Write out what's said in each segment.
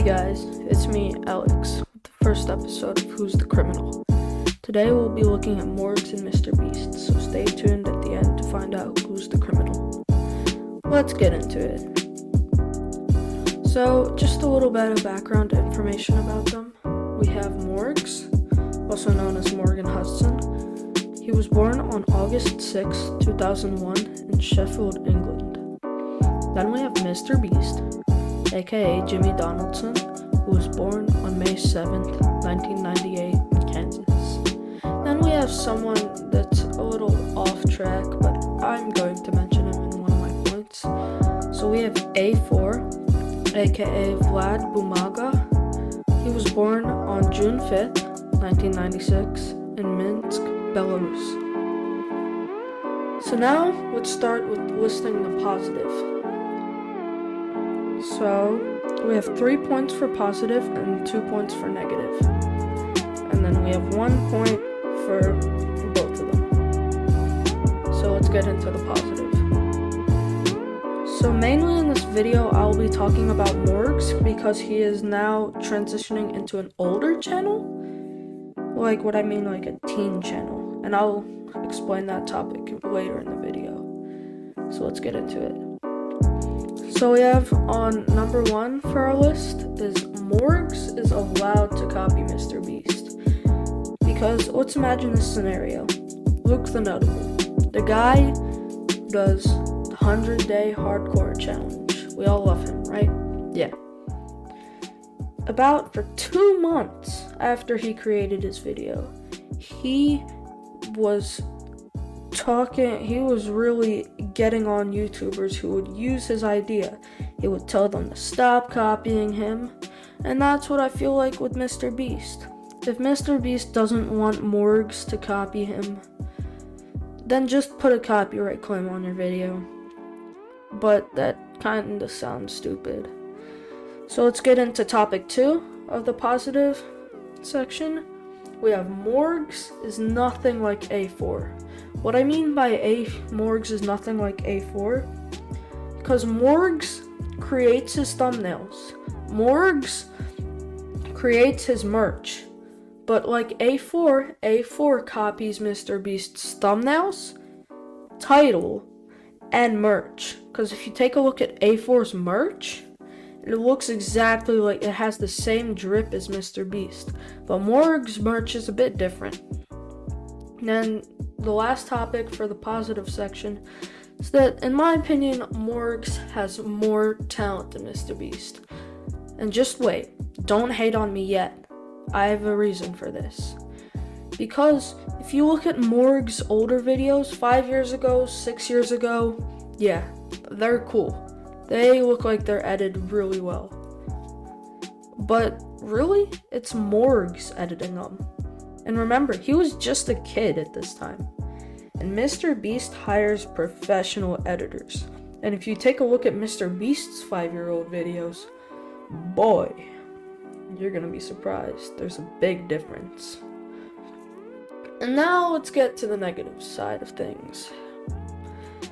guys, it's me, Alexz, with the first episode of Who's the Criminal. Today we'll be looking at Morgz and Mr. Beast, so stay tuned at the end to find out who's the criminal. Let's get into it. So, just a little bit of background information about them. We have Morgz, also known as Morgan Hudson. He was born on August 6, 2001 in Sheffield, England. Then we have Mr. Beast, aka Jimmy Donaldson, who was born on May 7th, 1998 in Kansas. Then we have someone that's a little off track, but I'm going to mention him in one of my points. So we have A4, aka Vlad Bumaga. He was born on June 5th, 1996 in Minsk, Belarus. So now let's start with listing the positive. So we have 3 points for positive and 2 points for negative. And then we have 1 point for both of them. So let's get into the positive. So mainly in this video, I'll be talking about Morgz because he is now transitioning into an older channel. Like what I mean, like a teen channel. And I'll explain that topic later in the video. So let's get into it. So we have on number 1 for our list is Morgz is allowed to copy Mr. Beast. Because let's imagine this scenario. Luke the Notable. The guy does the 100-day hardcore challenge. We all love him, right? Yeah. About for 2 months after he created his video, he was really getting on YouTubers who would use his idea. He would tell them to stop copying him, and that's what I feel like with Mr. Beast. If Mr. Beast doesn't want Morgz to copy him, then just put a copyright claim on your video. But that kinda sounds stupid. So let's get into topic 2 of the positive section. We have Morgz is nothing like A4. What I mean by Morgz is nothing like A4, because Morgz creates his thumbnails. Morgz creates his merch. But like A4 copies Mr. Beast's thumbnails, title, and merch. Because if you take a look at A4's merch, it looks exactly like it has the same drip as Mr. Beast. But Morgz merch is a bit different. And the last topic for the positive section is that, in my opinion, Morgz has more talent than Mr. Beast. And just wait, don't hate on me yet. I have a reason for this. Because if you look at Morgz's older videos, 5 years ago, 6 years ago, yeah, they're cool. They look like they're edited really well. But really, it's Morgz editing them. And remember, he was just a kid at this time. And Mr. Beast hires professional editors. And if you take a look at Mr. Beast's 5-year-old videos, boy, you're gonna be surprised. There's a big difference. And now let's get to the negative side of things.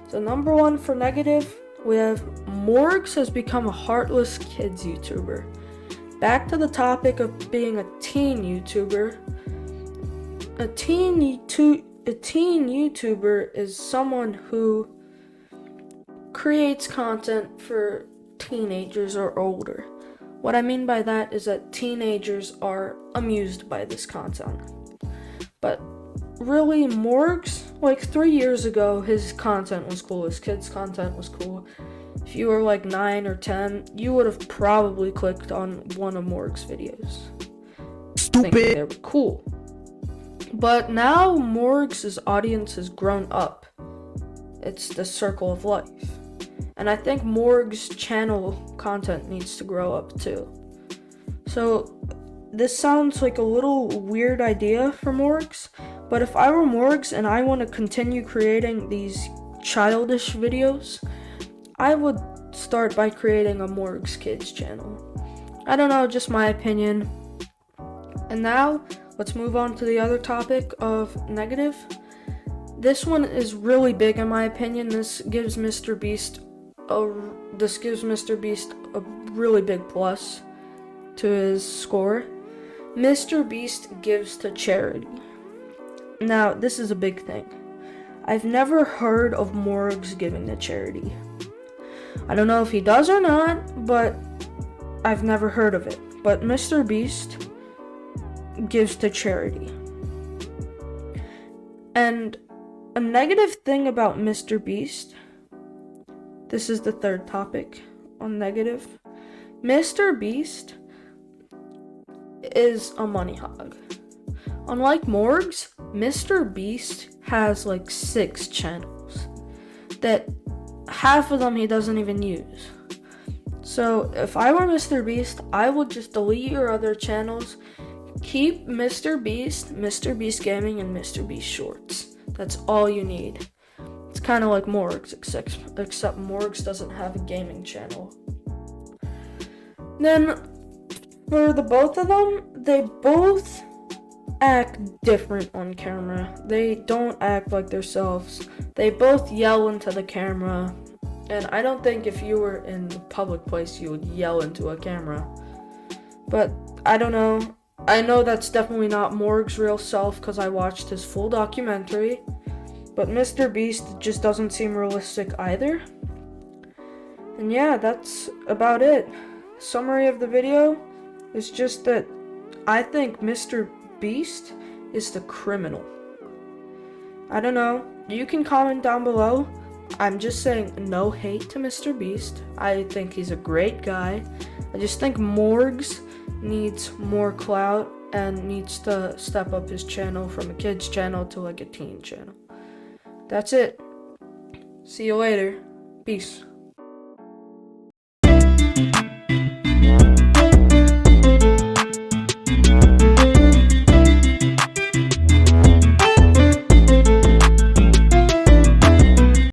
So number 1 for negative, we have Morgz has become a heartless kids YouTuber. Back to the topic of being a teen YouTuber. A teen YouTuber is someone who creates content for teenagers or older. What I mean by that is that teenagers are amused by this content. But really, Morgz, like 3 years ago, his content was cool. His kids' content was cool. If you were like 9 or 10, you would have probably clicked on one of Morgz's videos. Stupid. Thinking they were cool. But now Morgz's audience has grown up. It's the circle of life. And I think Morgz's channel content needs to grow up too. So this sounds like a little weird idea for Morgz, but if I were Morgz and I want to continue creating these childish videos, I would start by creating a Morgz Kids channel. I don't know, just my opinion. And now, let's move on to the other topic of negative. This one is really big in my opinion. This gives Mr. Beast a really big plus. to his score. Mr. Beast gives to charity. Now, this is a big thing. I've never heard of Morgz giving to charity. I don't know if he does or not, but I've never heard of it. But Mr. Beast gives to charity. And a negative thing about Mr. Beast, this is the third topic on negative. Mr. Beast is a money hog. Unlike Morgz, Mr. Beast has like 6 channels that half of them he doesn't even use. So if I were Mr. Beast, I would just delete your other channels, keep Mr. Beast Gaming, and Mr. Beast Shorts. That's all you need. It's kind of like Morgz, except Morgz doesn't have a gaming channel. Then, for the both of them, they both act different on camera. They don't act like themselves. They both yell into the camera. And I don't think if you were in a public place, you would yell into a camera. But, I don't know. I know that's definitely not Morgz' real self because I watched his full documentary. But Mr. Beast just doesn't seem realistic either. And yeah, that's about it. Summary of the video is just that I think Mr. Beast is the criminal. I don't know. You can comment down below. I'm just saying no hate to Mr. Beast. I think he's a great guy. I just think Morgz needs more clout and needs to step up his channel from a kid's channel to like a teen channel. That's it. See you later. Peace.